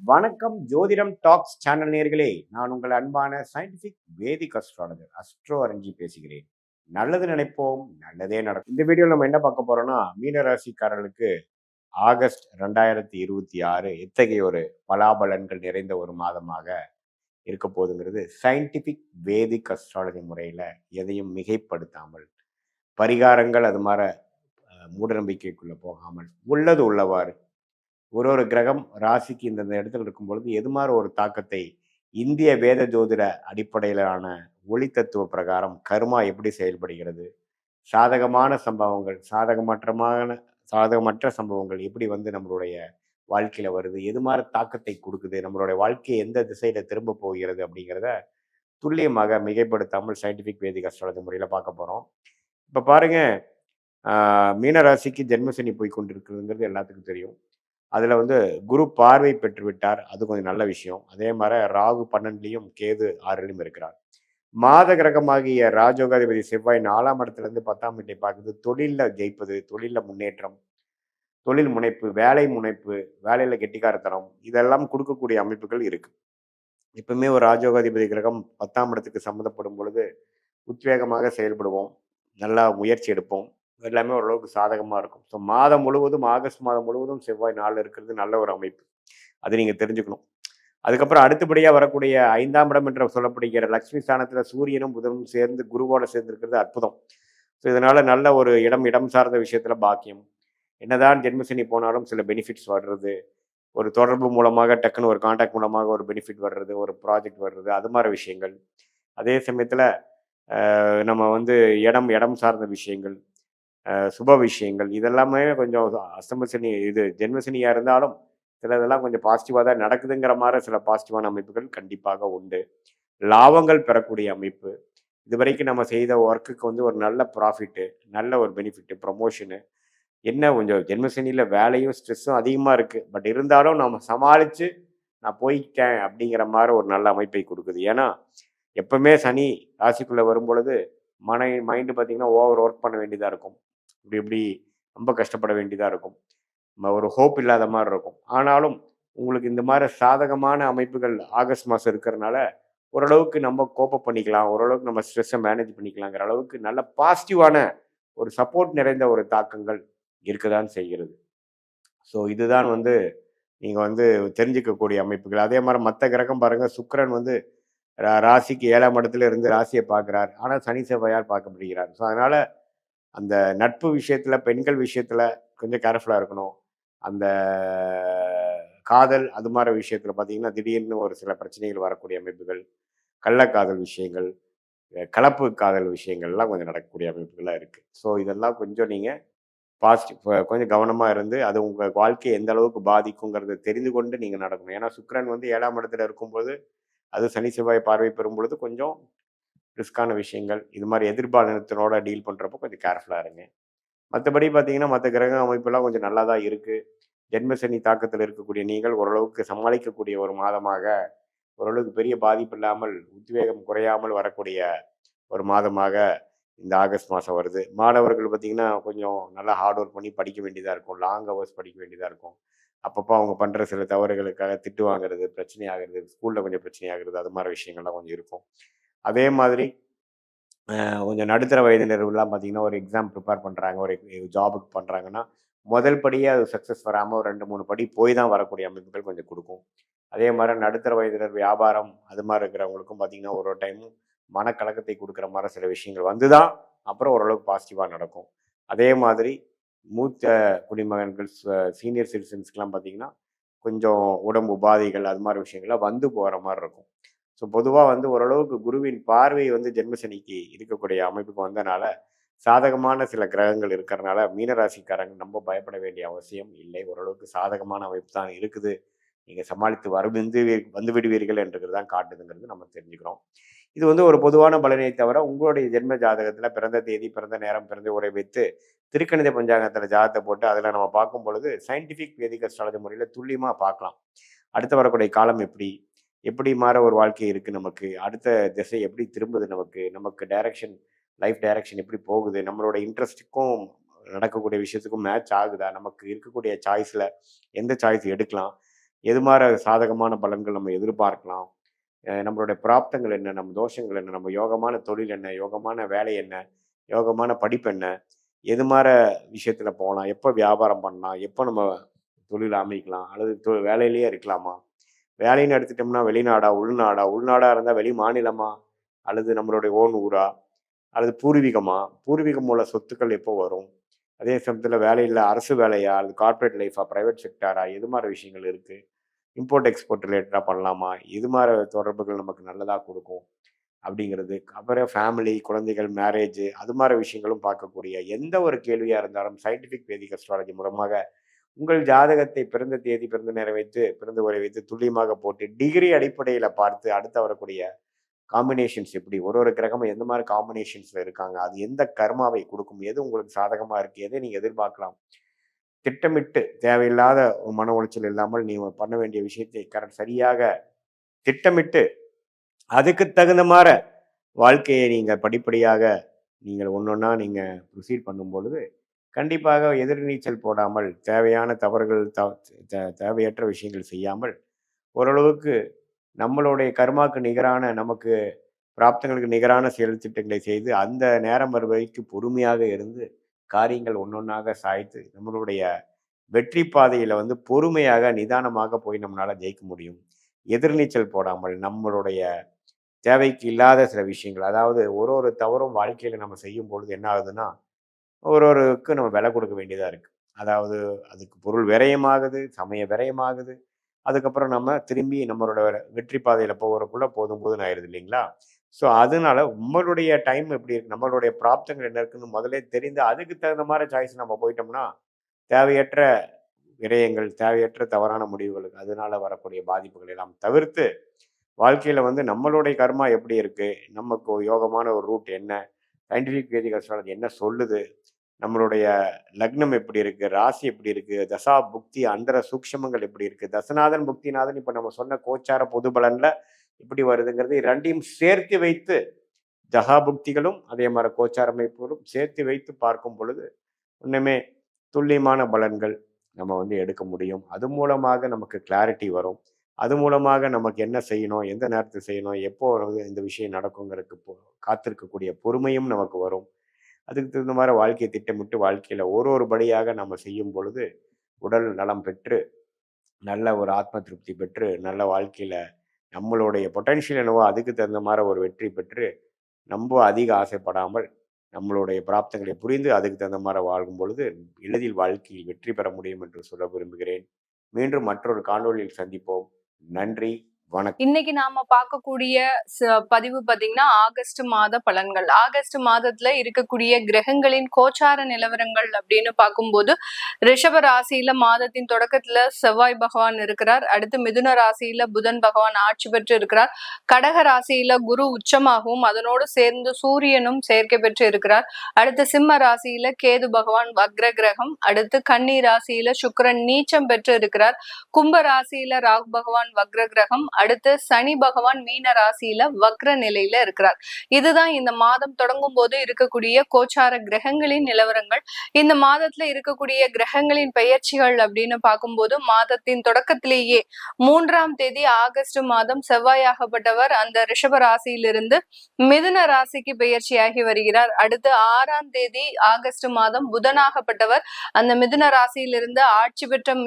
வணக்கம் ஜோதிடம் tax channel நேயர்களே, நான் உங்கள் அன்பான சயின்டிபிக் வேதிக் அஸ்ட்ராலஜர் அஸ்ட்ரோ அரஞ்சி பேசுகிறேன். நல்லது நினைப்போம், நல்லதே நடக்கும். இந்த வீடியோவில் நம்ம என்ன பார்க்க போறோம்னா, மீன ராசிக்காரர்களுக்கு ஆகஸ்ட் 2026 எத்தகைய ஒரு பலாபலன்கள் நிறைந்த ஒரு மாதமாக இருக்க போகுதுங்கிறது சயின்டிபிக் வேதிக் அஸ்ட்ராலஜி முறையில எதையும் மிகைப்படுத்தாமல், பரிகாரங்கள் அது மாதிரி மூட நம்பிக்கைக்குள்ள போகாமல் உள்ளது உள்ளவாறு ஒரு ஒரு கிரகம் ராசிக்கு இந்த இடத்துல இருக்கும் பொழுது எது மாதிரி ஒரு தாக்கத்தை இந்திய வேத ஜோதிட அடிப்படையிலான ஒளி தத்துவ பிரகாரம் கர்மா எப்படி செயல்படுகிறது, சாதகமான சம்பவங்கள் சாதகமற்ற சம்பவங்கள் எப்படி வந்து நம்மளுடைய வாழ்க்கையில வருது, எது மாதிரி தாக்கத்தை கொடுக்குது, நம்மளுடைய வாழ்க்கையை எந்த திசையில திரும்ப போகிறது அப்படிங்கிறத துல்லியமாக மிகைப்படுத்தாமல் சயின்டிபிக் வேதிக் அஸ்ட்ராலஜி முறையில் பார்க்க போறோம். இப்போ பாருங்க, மீன ராசிக்கு ஜென்மசனி போய் கொண்டிருக்கிறதுங்கிறது எல்லாத்துக்கும் தெரியும். அதில் வந்து குரு பார்வை பெற்று விட்டார், அது கொஞ்சம் நல்ல விஷயம். அதே மாதிரி ராகு 12லையும் கேது 6லையும் இருக்கிறார். மாத கிரகமாகிய ராஜோகாதிபதி செவ்வாய் 4ஆம் இடத்துலேருந்து 10ஆம் வீட்டை பார்க்குது. தொழிலில் ஜெயிப்பது, தொழிலில் முன்னேற்றம், தொழில் முனைப்பு, வேலை முனைப்பு, வேலையில் கெட்டிக்காரத்தனம், இதெல்லாம் கொடுக்கக்கூடிய அமைப்புகள் இருக்கு. எப்பவுமே ஒரு ராஜோகாதிபதி கிரகம் 10ஆம் இடத்துக்கு சம்மந்தப்படும் பொழுது உத்வேகமாக செயல்படுவோம், நல்லா முயற்சி எடுப்போம், எல்லாமே ஓரளவுக்கு சாதகமாக இருக்கும். ஸோ மாதம் முழுவதும், ஆகஸ்ட் மாதம் முழுவதும் செவ்வாய் 4 இருக்கிறது நல்ல ஒரு அமைப்பு. அது நீங்கள் தெரிஞ்சுக்கணும். அதுக்கப்புறம் அடுத்தபடியாக வரக்கூடிய 5ஆம் இடம் என்று சொல்லப்படுகிற லக்ஷ்மி ஸ்தானத்தில் சூரியனும் புதனும் சேர்ந்து குருவோட சேர்ந்திருக்கிறது அற்புதம். ஸோ இதனால நல்ல ஒரு இடம் சார்ந்த விஷயத்தில் பாக்கியம். என்னதான் ஜென்மசனி போனாலும் சில பெனிஃபிட்ஸ் வர்றது, ஒரு தொடர்பு மூலமாக டக்குன்னு ஒரு கான்டாக்ட் மூலமாக ஒரு பெனிஃபிட் வர்றது, ஒரு ப்ராஜெக்ட் வர்றது, அது மாதிரி விஷயங்கள். அதே சமயத்தில் நம்ம வந்து இடம் சார்ந்த விஷயங்கள், சுப விஷயங்கள், இதெல்லாமே கொஞ்சம் அஸ்தம சனி இது ஜென்மசனியாக இருந்தாலும் சிலதெல்லாம் கொஞ்சம் பாசிட்டிவாக தான் நடக்குதுங்கிற மாதிரி சில பாசிட்டிவான அமைப்புகள் கண்டிப்பாக உண்டு. லாபங்கள் பெறக்கூடிய அமைப்பு, இதுவரைக்கும் நம்ம செய்த ஒர்க்குக்கு வந்து ஒரு நல்ல ப்ராஃபிட்டு, நல்ல ஒரு பெனிஃபிட்டு, ப்ரொமோஷனு. என்ன கொஞ்சம் ஜென்மசனியில் வேலையும் ஸ்ட்ரெஸ்ஸும் அதிகமாக இருக்குது, பட் இருந்தாலும் நம்ம சமாளித்து நான் போய்ட்டேன் அப்படிங்கிற மாதிரி ஒரு நல்ல அமைப்பை கொடுக்குது. ஏன்னா எப்பவுமே சனி ராசிக்குள்ளே வரும்பொழுது மைண்டு பார்த்திங்கன்னா ஓவர் ஒர்க் பண்ண வேண்டியதாக இருக்கும். இப்படி இப்படி ரொம்ப கஷ்டப்பட வேண்டியதாக இருக்கும், ஒரு ஹோப் இல்லாத மாதிரி இருக்கும். ஆனாலும் உங்களுக்கு இந்த மாதிரி சாதகமான அமைப்புகள் ஆகஸ்ட் மாதம் இருக்கிறதுனால ஓரளவுக்கு நம்ம கோப்பப் பண்ணிக்கலாம், ஓரளவுக்கு நம்ம ஸ்ட்ரெஸ்ஸை மேனேஜ் பண்ணிக்கலாங்கிற அளவுக்கு நல்ல பாசிட்டிவான ஒரு சப்போர்ட் நிறைந்த ஒரு தாக்கங்கள் இருக்கதான் செய்கிறது. ஸோ இதுதான் வந்து நீங்கள் வந்து தெரிஞ்சுக்கக்கூடிய அமைப்புகள். அதே மாதிரி மற்ற கிரகம் பாருங்கள், சுக்கிரன் வந்து ராசிக்கு 7ஆம் இடத்துல இருந்து ராசியை பார்க்குறார், ஆனால் சனி செவ்வாயால் பார்க்கப்படுகிறார். ஸோ அதனால் அந்த நட்பு விஷயத்தில், பெண்கள் விஷயத்தில் கொஞ்சம் கேர்ஃபுல்லாக இருக்கணும். அந்த காதல் அது மாதிரி விஷயத்தில் பார்த்தீங்கன்னா திடீர்னு ஒரு சில பிரச்சனைகள் வரக்கூடிய அமைப்புகள், கள்ளக்காதல் விஷயங்கள், கலப்பு காதல் விஷயங்கள்லாம் கொஞ்சம் நடக்கக்கூடிய அமைப்புகளாக இருக்குது. ஸோ இதெல்லாம் கொஞ்சம் நீங்கள் கொஞ்சம் கவனமாக இருந்து அது உங்கள் வாழ்க்கையை எந்த அளவுக்கு பாதிக்குங்கிறத தெரிந்து கொண்டு நீங்கள் நடக்கணும். ஏன்னா சுக்கிரன் வந்து 7ஆம் இடத்துல இருக்கும்போது, அது சனி செவ்வாய் பார்வை பெறும் பொழுது கொஞ்சம் ரிஸ்கான விஷயங்கள், இது மாதிரி எதிர்பாலினத்தினோட டீல் பண்ணுறப்போ கொஞ்சம் கேர்ஃபுல்லாக இருங்க. மற்றபடி பார்த்தீங்கன்னா மற்ற கிரக அமைப்பெல்லாம் கொஞ்சம் நல்லா தான் இருக்குது. ஜென்மசனி தாக்கத்தில் இருக்கக்கூடிய நீங்கள் ஓரளவுக்கு சமாளிக்கக்கூடிய ஒரு மாதமாக, ஓரளவுக்கு பெரிய பாதிப்பு இல்லாமல், உத்வேகம் குறையாமல் வரக்கூடிய ஒரு மாதமாக இந்த ஆகஸ்ட் மாதம் வருது. மாணவர்கள் பார்த்திங்கன்னா கொஞ்சம் நல்லா ஹார்ட் ஒர்க் பண்ணி படிக்க வேண்டியதாக இருக்கும், லாங் ஹவர்ஸ் படிக்க வேண்டியதாக இருக்கும். அப்பப்போ அவங்க பண்ணுற சில தவறுகளுக்காக திட்டு வாங்குறது, பிரச்சனை ஆகிறது, ஸ்கூலில் கொஞ்சம் பிரச்சனை ஆகிறது, அது மாதிரி விஷயங்கள்லாம் கொஞ்சம் இருக்கும். அதே மாதிரி கொஞ்சம் நடுத்தர வயதினர்லாம் பார்த்தீங்கன்னா ஒரு எக்ஸாம் ப்ரிப்பேர் பண்ணுறாங்க, ஒரு ஜாபுக்கு பண்ணுறாங்கன்னா முதல் படியே அது சக்ஸஸ் வராமல் 2-3 படி போய் தான் வரக்கூடிய அமைப்புகள் கொஞ்சம் கொடுக்கும். அதே மாதிரி நடுத்தர வயதினர் வியாபாரம் அது மாதிரி இருக்கிறவங்களுக்கும் பார்த்தீங்கன்னா ஒரு ஒரு டைமும் மனக்கலக்கத்தை கொடுக்குற மாதிரி சில விஷயங்கள் வந்து தான் அப்புறம் ஓரளவுக்கு பாசிட்டிவாக நடக்கும். அதே மாதிரி மூத்த குடிமகன்கள், சீனியர் சிட்டிசன்ஸ்க்கெலாம் பார்த்தீங்கன்னா கொஞ்சம் உடம்பு உபாதைகள் அது மாதிரி விஷயங்கள்லாம் வந்து போகிற மாதிரி இருக்கும். ஸோ பொதுவாக வந்து ஓரளவுக்கு குருவின் பார்வை வந்து ஜென்மசனிக்கு இருக்கக்கூடிய அமைப்புக்கு வந்தனால சாதகமான சில கிரகங்கள் இருக்கிறனால மீனராசிக்காரங்க ரொம்ப பயப்பட வேண்டிய அவசியம் இல்லை. ஓரளவுக்கு சாதகமான அமைப்பு தான் இருக்குது. நீங்கள் சமாளித்து வந்து விடுவீர்கள் என்றது தான் காட்டுதுங்கிறது நம்ம தெரிஞ்சுக்கிறோம். இது வந்து ஒரு பொதுவான பலனை தவிர உங்களுடைய ஜென்ம ஜாதகத்தில் பிறந்த தேதி, பிறந்த நேரம், பிறந்த உரை வைத்து திருக்கணித பஞ்சாங்கத்தில் ஜாதகத்தை போட்டு அதில் நம்ம பார்க்கும் பொழுது சயின்டிஃபிக் வேதிக் அஸ்ட்ராலஜி முறையில் துல்லியமாக பார்க்கலாம். அடுத்து வரக்கூடிய காலம் எப்படி மாற ஒரு வாழ்க்கை இருக்குது, நமக்கு அடுத்த திசை எப்படி திரும்புது, நமக்கு டைரக்ஷன், லைஃப் டைரக்ஷன் எப்படி போகுது, நம்மளோட இன்ட்ரெஸ்ட்டுக்கும் நடக்கக்கூடிய விஷயத்துக்கும் மேட்ச் ஆகுதா, நமக்கு இருக்கக்கூடிய சாய்ஸில் எந்த சாய்ஸ் எடுக்கலாம், எது மாதிரி சாதகமான பலன்கள் நம்ம எதிர்பார்க்கலாம், நம்மளுடைய பிராப்தங்கள் என்ன, நம்ம தோஷங்கள் என்ன, நம்ம யோகமான தொழில் என்ன, யோகமான வேலை என்ன, யோகமான படிப்பு என்ன, எது மாதிரி விஷயத்துல போகலாம், எப்போ வியாபாரம் பண்ணலாம், எப்போ நம்ம தொழில் அமைக்கலாம், அல்லது வேலையிலேயே இருக்கலாமா, வேலைன்னு எடுத்துட்டோம்னா வெளிநாடா உள்நாடா, உள்நாடா இருந்தால் வெளி மாநிலமா, அல்லது நம்மளுடைய ஓன் ஊரா, அல்லது பூர்வீகமா, பூர்வீகம் உள்ள சொத்துக்கள் எப்போ வரும், அதே சமயத்தில் வேலையில் அரசு வேலையா, அல்லது கார்ப்பரேட் லைஃபா, ப்ரைவேட் செக்டாரா, எது மாதிரி விஷயங்கள் இருக்குது, இம்போர்ட் எக்ஸ்போர்ட் ரிலேட்டடாக பண்ணலாமா, இது மாதிரி தொடர்புகள் நமக்கு நல்லதாக கொடுக்கும் அப்படிங்கிறது. அப்புறம் ஃபேமிலி, குழந்தைகள், மேரேஜ், அது மாதிரி விஷயங்களும் பார்க்கக்கூடிய எந்த ஒரு கேள்வியாக இருந்தாலும் சயின்டிஃபிக் வேதிக் அஸ்ட்ராலஜி மூலமாக உங்கள் ஜாதகத்தை பிறந்த தேதி, பிறந்த நேரம் வைத்து, பிறந்த உரை வைத்து துல்லியமாக போட்டு டிகிரி அடிப்படையில் பார்த்து அடுத்து வரக்கூடிய காம்பினேஷன்ஸ் எப்படி, ஒரு கிரகமும் எந்த மாதிரி காம்பினேஷன்ஸில் இருக்காங்க, அது எந்த கர்மாவை கொடுக்கும், எது உங்களுக்கு சாதகமாக இருக்குது, எதை நீங்கள் எதிர்பார்க்கலாம், திட்டமிட்டு தேவையில்லாத மன உளைச்சல் இல்லாமல் நீங்கள் பண்ண வேண்டிய விஷயத்தை சரியாக திட்டமிட்டு அதுக்கு தகுந்த மாதிரி வாழ்க்கையை நீங்கள் படிப்படியாக நீங்கள் ஒன்றொன்னா நீங்கள் ப்ரொசீட் பண்ணும் பொழுது கண்டிப்பாக எதிர்நீச்சல் போடாமல் தேவையான தவறுகள் தேவையற்ற விஷயங்கள் செய்யாமல் ஓரளவுக்கு நம்மளுடைய கர்மாக்கு நிகரான நமக்கு பிராப்தங்களுக்கு நிகரான செயல் திட்டங்களை செய்து அந்த நேரம் வருவதைக்கு பொறுமையாக இருந்து காரியங்கள் ஒன்றொன்னாக சாய்த்து நம்மளுடைய வெற்றி பாதையில் வந்து பொறுமையாக நிதானமாக போய் நம்மளால் ஜெயிக்க முடியும். எதிர்நீச்சல் போடாமல் நம்மளுடைய தேவைக்கு இல்லாத சில விஷயங்கள், அதாவது ஒரு தவறும் வாழ்க்கையில் நம்ம செய்யும் பொழுது என்ன ஆகுதுன்னா ஒருவருக்கு நம்ம விலை கொடுக்க வேண்டியதாக இருக்குது. அதாவது அதுக்கு பொருள் விரயமாகுது, சமய விரயமாகுது. அதுக்கப்புறம் நம்ம திரும்பி நம்மளோட வெற்றி பாதையில் போகிறக்குள்ள போதும் ஆயிடுது இல்லைங்களா? ஸோ அதனால உங்களுடைய டைம் எப்படி இருக்கு, நம்மளுடைய பிராப்தங்கள் என்ன இருக்குன்னு முதல்ல தெரிந்து அதுக்கு தகுந்த மாதிரி சாய்ஸ் நம்ம போயிட்டோம்னா தேவையற்ற விரயங்கள், தேவையற்ற தவறான முடிவுகளுக்கு அதனால வரக்கூடிய பாதிப்புகள் எல்லாம் தவிர்த்து வாழ்க்கையில் வந்து நம்மளுடைய கர்மா எப்படி இருக்குது, நமக்கு யோகமான ஒரு ரூட் என்ன, சயின்டிஃபிக் வேதிக் அஸ்ட்ராலஜி என்ன சொல்லுது, நம்மளுடைய லக்னம் எப்படி இருக்குது, ராசி எப்படி இருக்குது, தசா புக்தி அந்தர சூக்ஷமங்கள் எப்படி இருக்குது, தசநாதன் புக்திநாதன் இப்போ நம்ம சொன்ன கோச்சார பொது பலனில் இப்படி வருதுங்கிறது ரெண்டையும் சேர்த்து வைத்து தசா புக்திகளும் அதே மாதிரி கோச்சார அமைப்புகளும் சேர்த்து வைத்து பார்க்கும் பொழுது இன்னுமே துல்லியமான பலன்கள் நம்ம வந்து எடுக்க முடியும். அது மூலமாக நமக்கு கிளாரிட்டி வரும். அது மூலமாக நமக்கு என்ன செய்யணும், எந்த நேரத்தில் செய்யணும், எப்போ இந்த விஷயம் நடக்குங்கிறதுக்கு காத்திருக்கக்கூடிய பொறுமையும் நமக்கு வரும். அதுக்கு தகுந்த மாதிரி வாழ்க்கையை திட்டமிட்டு வாழ்க்கையில் ஒரு படியாக நம்ம செய்யும் பொழுது உடல் நலம் பெற்று நல்ல ஒரு ஆத்ம திருப்தி பெற்று நல்ல வாழ்க்கையில் நம்மளுடைய பொட்டன்ஷியல் என்னவோ அதுக்கு தகுந்த மாதிரி ஒரு வெற்றி பெற்று ரொம்ப அதிக ஆசைப்படாமல் நம்மளுடைய பிராப்தங்களை புரிந்து அதுக்கு தகுந்த மாதிரி வாழும் பொழுது எளிதில் வாழ்க்கையில் வெற்றி பெற முடியும் என்று சொல்ல விரும்புகிறேன். மீண்டும் மற்றொரு காணொளியில் சந்திப்போம். நன்றி, வணக்கம். இன்னைக்கு நாம பார்க்கக்கூடிய பதிவு பாத்தீங்கன்னா ஆகஸ்ட் மாத பலன்கள். ஆகஸ்ட் மாதத்துல இருக்கக்கூடிய கிரகங்களின் கோச்சார நிலவரங்கள் அப்படின்னு பார்க்கும்போது ரிஷப ராசியில மாதத்தின் தொடக்கத்துல செவ்வாய் பகவான் இருக்கிறார். அடுத்து மிதுன ராசியில புதன் பகவான் ஆட்சி பெற்று இருக்கிறார். கடக ராசியில குரு உச்சமாகவும் அதனோடு சேர்ந்து சூரியனும் சேர்க்கை பெற்று இருக்கிறார். அடுத்து சிம்ம ராசியில கேது பகவான் வக்ர கிரகம். அடுத்து கன்னி ராசியில சுக்கிரன் நீச்சம் பெற்று இருக்கிறார். கும்ப ராசியில ராகு பகவான் வக்ர கிரகம். அடுத்து சனி பகவான் மீன ராசியில வக்ர நிலையில இருக்கிறார். இதுதான் இந்த மாதம் தொடங்கும் போது இருக்கக்கூடிய கோச்சார கிரகங்களின் நிலவரங்கள். இந்த மாதத்துல இருக்கக்கூடிய கிரகங்களின் பெயர்ச்சிகள் அப்படின்னு பார்க்கும்போது மாதத்தின் தொடக்கத்திலேயே 3ஆம் தேதி ஆகஸ்ட் மாதம் செவ்வாயாகப்பட்டவர் அந்த ரிஷப ராசியிலிருந்து மிதுன ராசிக்கு பெயர்ச்சியாகி வருகிறார். அடுத்து 6ஆம் தேதி ஆகஸ்ட் மாதம் புதனாகப்பட்டவர் அந்த மிதுன ராசியிலிருந்து ஆட்சி பெற்ற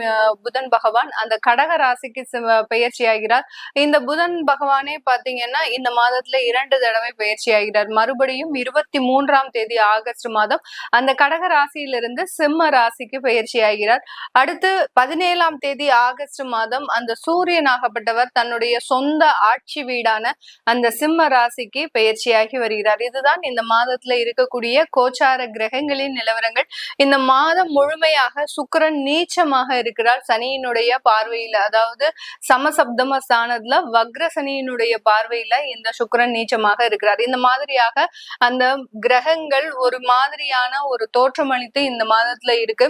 புதன் பகவான் அந்த கடக ராசிக்கு பெயர்ச்சி ஆகிறார். இந்த புதன் பகவானே பாத்தீங்கன்னா இந்த மாதத்துல 2 தடவை பயிற்சி ஆகிறார். மறுபடியும் 23ஆம் தேதி ஆகஸ்ட் மாதம் அந்த கடக ராசியிலிருந்து சிம்ம ராசிக்கு பயிற்சி ஆகிறார். அடுத்து 17ஆம் தேதி ஆகஸ்ட் மாதம் அந்த சூரியனாகப்பட்டவர் தன்னுடைய சொந்த ஆட்சி வீடான அந்த சிம்ம ராசிக்கு பயிற்சியாகி வருகிறார். இதுதான் இந்த மாதத்துல இருக்கக்கூடிய கோச்சார கிரகங்களின் நிலவரங்கள். இந்த மாதம் முழுமையாக சுக்கிரன் நீச்சமாக இருக்கிறார் சனியினுடைய பார்வையில, அதாவது சமசப்தம ஸ்தானத்துல வக்ர சனியினுடைய பார்வையில இந்த சுக்கிரன் நீச்சமாக இருக்கிறார். இந்த மாதிரியாக அந்த கிரகங்கள் ஒரு மாதிரியான ஒரு தோற்றமளித்து இந்த மாதத்துல இருக்கு.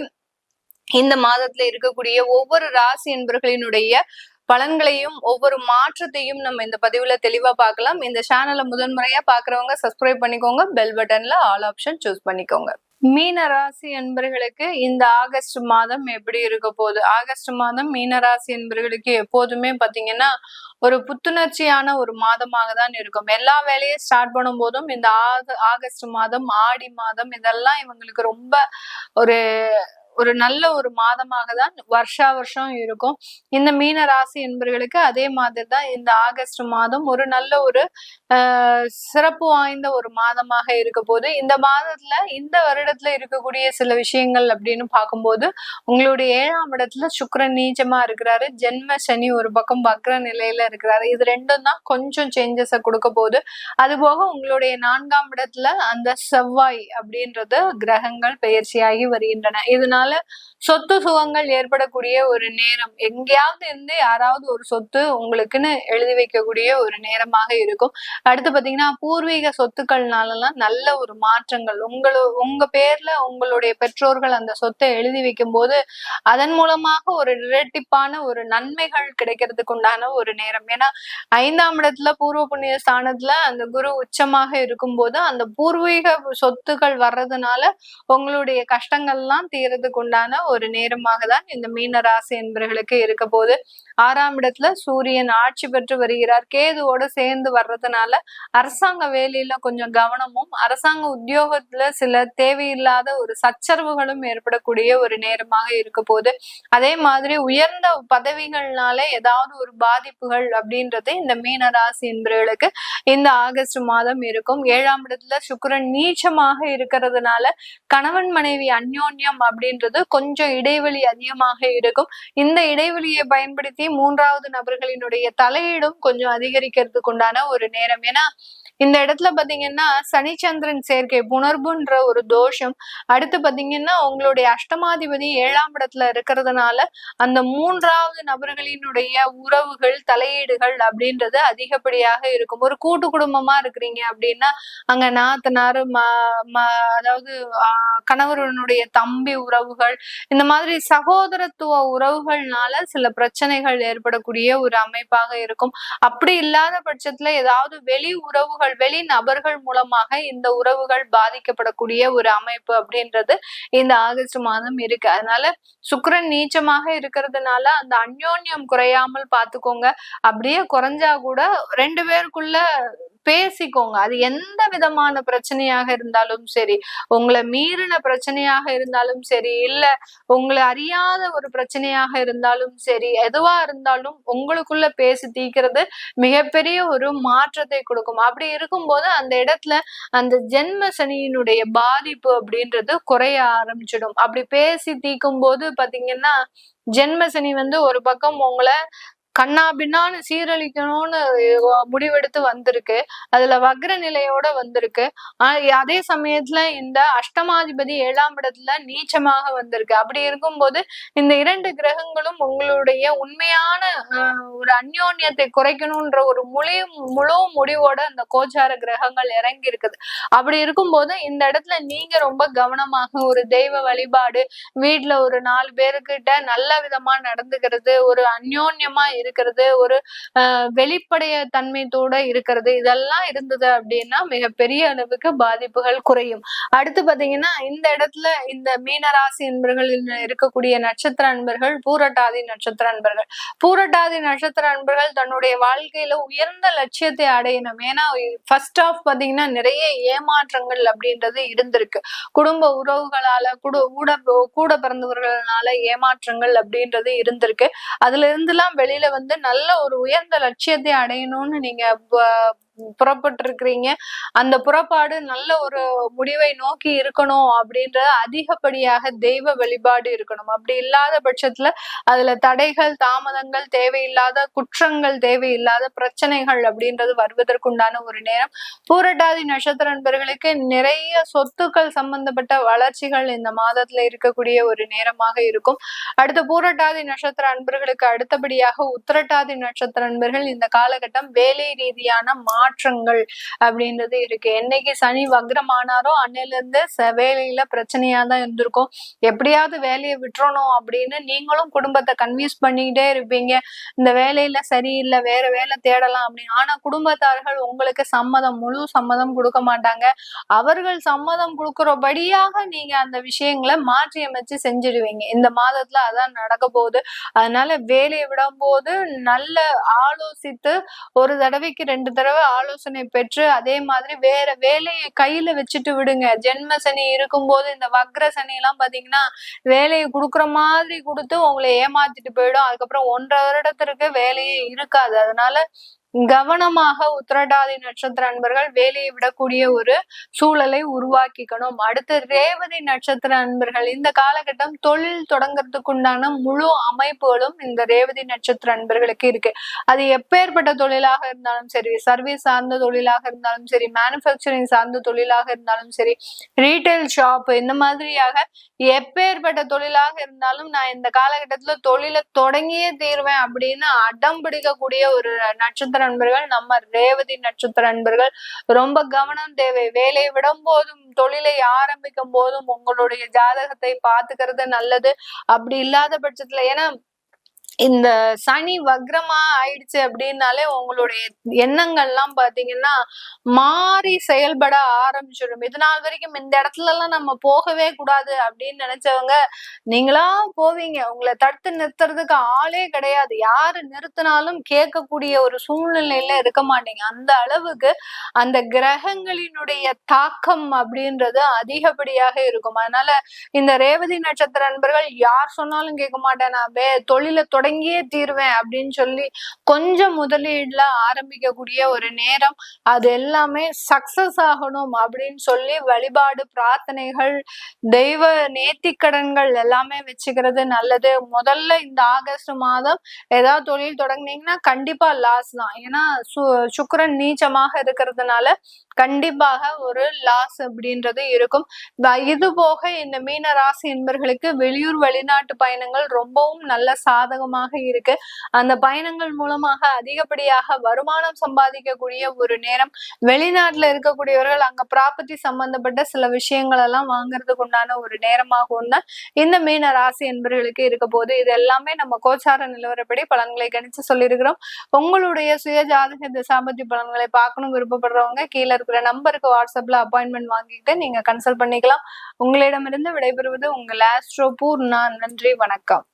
இந்த மாதத்துல இருக்கக்கூடிய ஒவ்வொரு ராசி என்பர்களினுடைய பலன்களையும் ஒவ்வொரு மாற்றத்தையும் நம்ம இந்த பதிவுல தெளிவா பார்க்கலாம். இந்த சேனலை முதன்முறையா பாக்குறவங்க சப்ஸ்கிரைப் பண்ணிக்கோங்க. பெல் பட்டன்ல ஆல் ஆப்ஷன் சூஸ் பண்ணிக்கோங்க. மீன ராசி அன்பர்களுக்கு இந்த ஆகஸ்ட் மாதம் எப்படி இருக்க போகுது? ஆகஸ்ட் மாதம் மீன ராசி அன்பர்களுக்கு எப்போதுமே பாத்தீங்கன்னா ஒரு புத்துணர்ச்சியான ஒரு மாதமாக தான் இருக்கும். எல்லா வேலையும் ஸ்டார்ட் பண்ணும் போதும் இந்த ஆகஸ்ட் மாதம், ஆடி மாதம் இதெல்லாம் இவங்களுக்கு ரொம்ப ஒரு ஒரு நல்ல ஒரு மாதமாக தான் வருஷா வருஷம் இருக்கும். இந்த மீன ராசி என்பர்களுக்கு அதே மாதிரி தான் இந்த ஆகஸ்ட் மாதம் ஒரு நல்ல ஒரு சிறப்பு வாய்ந்த ஒரு மாதமாக இருக்க போது. இந்த மாதத்துல இந்த வருடத்துல இருக்கக்கூடிய சில விஷயங்கள் அப்படின்னு பார்க்கும்போது உங்களுடைய 7ஆம் இடத்துல சுக்கிரன் நீச்சமா இருக்கிறாரு. ஜென்ம சனி ஒரு பக்கம் வக்ர நிலையில இருக்கிறாரு. இது ரெண்டும் தான் கொஞ்சம் சேஞ்சஸ கொடுக்க போகுது. அது போக உங்களுடைய 4ஆம் இடத்துல அந்த செவ்வாய் அப்படின்றது கிரகங்கள் பெயர்ச்சியாகி வருகின்றன. இதனால சொத்து சுகங்கள் ஏற்படக்கூடிய ஒரு நேரம், எங்கேயாவது இருந்து யாராவது ஒரு சொத்து உங்களுக்குன்னு எழுதி வைக்கக்கூடிய ஒரு நேரமாக இருக்கும். அடுத்து பாத்தீங்கன்னா பூர்வீக சொத்துக்கள்னாலலாம் நல்ல ஒரு மாற்றங்கள் உங்க பேர்ல உங்களுடைய பெற்றோர்கள் அந்த சொத்தை எழுதி வைக்கும் போது அதன் மூலமாக ஒரு இரட்டிப்பான ஒரு நன்மைகள் கிடைக்கிறதுக்கு உண்டான ஒரு நேரம். ஏன்னா 5ஆம் இடத்துல பூர்வ புண்ணிய ஸ்தானத்துல அந்த குரு உச்சமாக இருக்கும்போது அந்த பூர்வீக சொத்துக்கள் வர்றதுனால உங்களுடைய கஷ்டங்கள்லாம் தீர்றதுக்கு உண்டான ஒரு நேரமாக தான் இந்த மீன ராசி என்பவர்களுக்கு இருக்க போது. 6ஆம் இடத்துல சூரியன் ஆட்சி பெற்று வருகிறார். கேதுவோட சேர்ந்து வர்றதுனால அரசாங்க வேலையில கொஞ்சம் கவனமும், அரசாங்க உத்தியோகத்துல சில தேவையில்லாத ஒரு சச்சரவுகளும் ஏற்படக்கூடிய ஒரு நேரமாக இருக்க போது. அதே மாதிரி உயர்ந்த பதவிகள்னால ஏதாவது ஒரு பாதிப்புகள் அப்படின்றது இந்த மீன ராசி என்பவர்களுக்கு இந்த ஆகஸ்ட் மாதம் இருக்கும். 7ஆம் இடத்துல சுக்கிரன் நீச்சமாக இருக்கிறதுனால கணவன் மனைவி அந்யோன்யம் அப்படின்றது கொஞ்சம் இடைவெளி அதிகமாக இருக்கும். இந்த இடைவெளியை பயன்படுத்தி 3வது நபர்களினுடைய தலையீடும் கொஞ்சம் அதிகரிக்கிறதுக்கு உண்டான ஒரு நேரம். ஏன்னா இந்த இடத்துல பாத்தீங்கன்னா சனிச்சந்திரன் சேர்க்கை புணர்புன்ற ஒரு தோஷம். அடுத்து பாத்தீங்கன்னா உங்களுடைய அஷ்டமாதிபதி 7ஆம் இடத்துல இருக்கிறதுனால அந்த 3வது நபர்களினுடைய உறவுகள் தலையீடுகள் அப்படின்றது அதிகப்படியாக இருக்கும். ஒரு கூட்டு குடும்பமா இருக்கிறீங்க அப்படின்னா அங்க நாத்தனார் அதாவது கணவனுடைய தம்பி உறவுகள், இந்த மாதிரி சகோதரத்துவ உறவுகள்னால சில பிரச்சனைகள் ஏற்படக்கூடிய ஒரு அமைப்பாக இருக்கும். அப்படி இல்லாத பட்சத்துல ஏதாவது வெளி உறவுகள் வெளி நபர்கள் மூலமாக இந்த உறவுகள் பாதிக்கப்படக்கூடிய ஒரு அமைப்பு அப்படின்றது இந்த ஆகஸ்ட் மாதம் இருக்கு. அதனால சுக்கிரன் நீச்சமாக இருக்கிறதுனால அந்த அந்யோன்யம் குறையாமல் பாத்துக்கோங்க. அப்படியே குறைஞ்சா கூட 2 பேருக்குள்ள பேசிக்கோங்க. அது எந்த விதமான பிரச்சனையாக இருந்தாலும் சரி, உங்களை மீறின பிரச்சனையாக இருந்தாலும் சரி, இல்ல உங்களை அறியாத ஒரு பிரச்சனையாக இருந்தாலும் சரி, எதுவா இருந்தாலும் உங்களுக்குள்ள பேசி தீர்க்கிறது மிகப்பெரிய ஒரு மாற்றத்தை கொடுக்கும். அப்படி இருக்கும்போது அந்த இடத்துல அந்த ஜென்ம சனியினுடைய பாதிப்பு அப்படின்றது குறைய ஆரம்பிச்சிடும். அப்படி பேசி தீர்க்கும் போது பாத்தீங்கன்னா ஜென்ம சனி ஒரு பக்கம் உங்களை கண்ணா பின்னான்னு சீரழிக்கணும்னு முடிவெடுத்து வந்திருக்கு. அதுல வக்ர நிலையோட வந்திருக்கு. அதே சமயத்துல இந்த அஷ்டமாதிபதி 7ஆம் இடத்துல நீச்சமாக வந்திருக்கு. அப்படி இருக்கும்போது இந்த 2 கிரகங்களும் உங்களுடைய உண்மையான ஒரு அந்யோன்யத்தை குறைக்கணும்ன்ற ஒரு முழு முடிவோட அந்த கோச்சார கிரகங்கள் இறங்கி இருக்குது. அப்படி இருக்கும்போது இந்த இடத்துல நீங்க ரொம்ப கவனமாக ஒரு தெய்வ வழிபாடு, வீட்டுல ஒரு 4 பேருக்கிட்ட நல்ல விதமா நடந்துக்கிறது, ஒரு அந்யோன்யமா இருக்கிறது, ஒரு வெளிப்படைய தன்மைத்தோட இருக்கிறது, இதெல்லாம் இருந்தது அப்படின்னா மிகப்பெரிய அளவுக்கு பாதிப்புகள் குறையும். அடுத்து பாத்தீங்கன்னா இந்த இடத்துல இந்த மீனராசி என்பர்களில் இருக்கக்கூடிய நட்சத்திர அன்பர்கள் பூரட்டாதி நட்சத்திர அன்பர்கள். பூரட்டாதி நட்சத்திர அன்பர்கள் தன்னுடைய வாழ்க்கையில உயர்ந்த லட்சியத்தை அடையணும். ஏன்னா ஃபர்ஸ்ட் ஆஃப் பாத்தீங்கன்னா நிறைய ஏமாற்றங்கள் அப்படின்றது இருந்திருக்கு. குடும்ப உறவுகளால கூட பிறந்தவர்களால ஏமாற்றங்கள் அப்படின்றது இருந்திருக்கு. அதுல இருந்துலாம் வெளியில நல்ல ஒரு உயர்ந்த லட்சியத்தை அடையணும்னு நீங்க புறப்பட்டு இருக்கிறீங்க. அந்த புறப்பாடு நல்ல ஒரு முடிவை நோக்கி இருக்கணும் அப்படின்ற அதிகப்படியாக தெய்வ வழிபாடு இருக்கணும். அப்படி இல்லாத பட்சத்துல அதுல தடைகள், தாமதங்கள், தேவையில்லாத குற்றங்கள், தேவையில்லாத பிரச்சனைகள் அப்படின்றது வருவதற்குண்டான ஒரு நேரம். பூரட்டாதி நட்சத்திர நண்பர்களுக்கு நிறைய சொத்துக்கள் சம்பந்தப்பட்ட வளர்ச்சிகள் இந்த மாதத்துல இருக்கக்கூடிய ஒரு நேரமாக இருக்கும். அடுத்த பூரட்டாதி நட்சத்திர அன்பர்களுக்கு அடுத்தபடியாக உத்திரட்டாதி நட்சத்திர அன்பர்கள் இந்த காலகட்டம் வேலை ரீதியான மாற்றங்கள் அப்படின்றது இருக்கு. என்னைக்கு சனி வக்ரமானாரோ அன்னையில இருந்து வேலையில பிரச்சனையா தான் இருந்திருக்கும். எப்படியாவது வேலையை விட்டுறணும் அப்படின்னு நீங்களும் குடும்பத்தை கன்வின்ஸ் பண்ணிக்கிட்டே இருப்பீங்க. இந்த வேலையில சரியில்லை, வேற வேலை தேடலாம் அப்படின்னு. ஆனா குடும்பத்தார்கள் உங்களுக்கு முழு சம்மதம் கொடுக்க மாட்டாங்க. அவர்கள் சம்மதம் கொடுக்கிறபடியாக நீங்க அந்த விஷயங்களை மாற்றி அமைச்சு செஞ்சிடுவீங்க. இந்த மாதத்துல அதான் நடக்க போகுது. அதனால வேலையை விடும்போது நல்ல ஆலோசித்து, ஒரு தடவைக்கு 2 தடவை ஆலோசனை பெற்று, அதே மாதிரி வேற வேலையை கையில வச்சுட்டு விடுங்க. ஜென்ம சனி இருக்கும்போது இந்த வக்ர சனி எல்லாம் பாத்தீங்கன்னா வேலையை கொடுக்குற மாதிரி கொடுத்து உங்களை ஏமாத்திட்டு போயிடும். அதுக்கப்புறம் 1.5 வருடத்திற்கு வேலையே இருக்காது. அதனால கவனமாக உத்திரட்டாதி நட்சத்திர அன்பர்கள் வேலையை விடக்கூடிய ஒரு சூழலை உருவாக்கிக்கணும். அடுத்து ரேவதி நட்சத்திர அன்பர்கள், இந்த காலகட்டம் தொழில் தொடங்கறதுக்கு உண்டான முழு அமைப்புகளும் இந்த ரேவதி நட்சத்திர அன்பர்களுக்கு இருக்கு. அது எப்பேற்பட்ட தொழிலாக இருந்தாலும் சரி, சர்வீஸ் சார்ந்த தொழிலாக இருந்தாலும் சரி, மேனுபேக்சரிங் சார்ந்த தொழிலாக இருந்தாலும் சரி, ரீட்டைல் ஷாப், இந்த மாதிரியாக எப்பேற்பட்ட தொழிலாக இருந்தாலும் நான் இந்த காலகட்டத்துல தொழிலை தொடங்கியே தீர்வேன் அப்படின்னு அடம் பிடிக்கக்கூடிய ஒரு நட்சத்திர நண்பர்கள் நம்ம ரேவதி நட்சத்திர நண்பர்கள். ரொம்ப கவனம் தேவை. வேலையை விடும் போதும் தொழிலை ஆரம்பிக்கும் போதும் உங்களுடைய ஜாதகத்தை பாத்துக்கிறது நல்லது. அப்படி இல்லாத பட்சத்துல, ஏன்னா இந்த சனி வக்ரமா ஆயிடுச்சு அப்படின்னாலே உங்களுடைய எண்ணங்கள்லாம் பாத்தீங்கன்னா மாறி செயல்பட ஆரம்பிச்சிடும். இது நாள் வரைக்கும் இந்த இடத்துல எல்லாம் நம்ம போகவே கூடாது அப்படின்னு நினைச்சவங்க நீங்களா போவீங்க. உங்களை தடுத்து நிறுத்துறதுக்கு ஆளே கிடையாது. யாரு நிறுத்தினாலும் கேட்கக்கூடிய ஒரு சூழ்நிலையில இருக்க மாட்டீங்க. அந்த அளவுக்கு அந்த கிரகங்களினுடைய தாக்கம் அப்படின்றது அதிகப்படியாக இருக்கும். அதனால இந்த ரேவதி நட்சத்திர நண்பர்கள் யார் சொன்னாலும் கேட்க மாட்டேன், நான் தொழிலை தொடங்கியே தீர்வேன் அப்படின்னு சொல்லி கொஞ்சம் முதலீடுல ஆரம்பிக்கக்கூடிய ஒரு நேரம். அது எல்லாமே சக்சஸ் ஆகணும் அப்படின்னு சொல்லி வழிபாடு, பிரார்த்தனைகள், தெய்வ நேர்த்திக்கடன்கள் எல்லாமே வச்சுக்கிறது நல்லது. முதல்ல இந்த ஆகஸ்ட் மாதம் ஏதாவது தொழில் தொடங்குனீங்கன்னா கண்டிப்பா லாஸ் தான். ஏன்னா சுக்கிரன் நீச்சமாக இருக்கிறதுனால கண்டிப்பாக ஒரு லாஸ் அப்படின்றது இருக்கும். இது போக இந்த மீன ராசி என்பர்களுக்கு வெளியூர் வெளிநாட்டு பயணங்கள் ரொம்பவும் நல்ல சாதகமாக இருக்கு. அந்த பயணங்கள் மூலமாக அதிகப்படியாக வருமானம் சம்பாதிக்கக்கூடிய ஒரு நேரம். வெளிநாட்டுல இருக்கக்கூடியவர்கள் அங்க ப்ராப்பர்ட்டி சம்பந்தப்பட்ட சில விஷயங்கள் எல்லாம் வாங்குறதுக்கு உண்டான ஒரு நேரமாகவும் தான் இந்த மீன ராசி என்பர்களுக்கு இருக்க போது. இது எல்லாமே நம்ம கோச்சார நிலவரப்படி பலன்களை கணிச்சு சொல்லியிருக்கிறோம். உங்களுடைய சுய ஜாதக திசாபதி பலன்களை பார்க்கணும் விருப்பப்படுறவங்க கீழே இருக்கிற நம்பருக்கு வாட்ஸ்அப்ல அப்பாயின்மெண்ட் வாங்கிட்டு நீங்க கன்சல்ட் பண்ணிக்கலாம். உங்களிடமிருந்து விடைபெறுவது உங்கள் ஆஸ்ட்ரோ பூர்ணா. நன்றி, வணக்கம்.